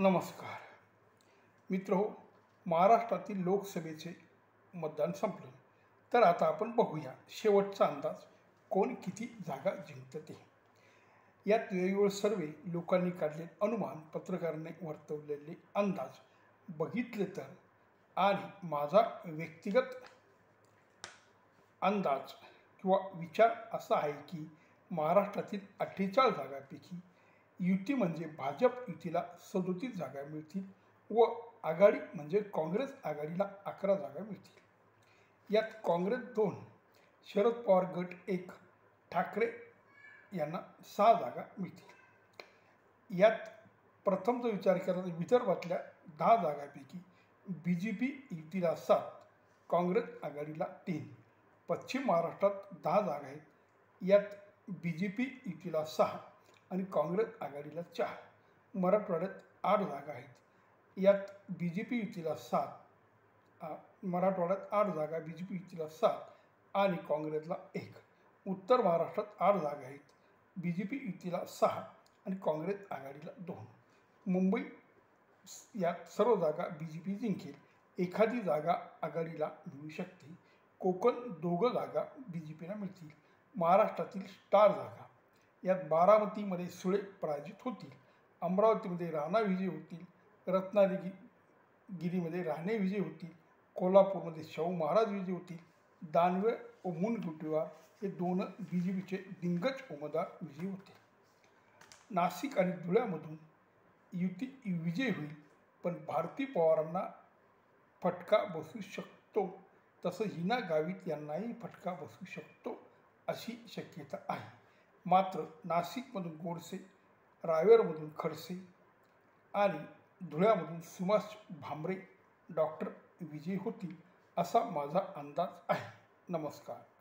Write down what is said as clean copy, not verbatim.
नमस्कार मित्रहो, महाराष्ट्रातील लोकसभेचे मतदान संपले. तर आता आपण बघूया शेवटचा अंदाज, कोण किती जागा जिंकतं ते. यात वेगवेगळे सर्वे, लोकांनी काढलेले अनुमान, पत्रकारांनी वर्तवलेले अंदाज बघितले तर, आणि माझा व्यक्तिगत अंदाज किंवा विचार असा आहे की महाराष्ट्रातील 48 जागांपैकी युती म्हणजे भाजप युतीला 37 जागा मिळतील व आघाडी म्हणजे काँग्रेस आघाडीला 11 जागा मिळतील. यात काँग्रेस 2, शरद पवार गट 1, ठाकरे यांना 6 जागा मिळतील. यात प्रथम जर विचार केला तर विदर्भातल्या 10 जागांपैकी BJP युतीला 7, काँग्रेस आघाडीला 3. पश्चिम महाराष्ट्रात 10 जागा आहेत. यात BJP युतीला 6 आणि काँग्रेस आघाडीला 4. मराठवाड्यात 8 जागा आहेत. यात BJP युतीला 7, मराठवाड्यात 8 जागा, BJP युतीला 7 आणि काँग्रेसला 1. उत्तर महाराष्ट्रात 8 जागा आहेत. BJP युतीला 6 आणि काँग्रेस आघाडीला 2. मुंबई यात सर्व जागा BJP जिंकेल. एखादी जागा आघाडीला मिळू शकते. कोकण 2 जागा BJPला मिळतील. महाराष्ट्रातील स्टार जागा, यात बारामतीमध्ये सुळे पराजित होतील, अमरावतीमध्ये राणा विजय होतील, रत्नागिरीमध्ये राणे विजय होतील, कोल्हापूरमध्ये शाहू महाराज विजय होतील, दानवे व मुनगंटीवार हे 2 BJPचे दिग्गज उमेदवार विजयी होतील. नाशिक आणि धुळ्यामधून युती विजय होईल, पण भारती पवारांना फटका बसू शकतो. तसं हिना गावित यांनाही फटका बसू शकतो अशी शक्यता आहे. मात्र नाशिकमधून गोडसे, रावेरमधून खडसे आणि धुळ्यामधून सुभाष भामरे डॉक्टर विजयी होतील असा माझा अंदाज आहे. नमस्कार.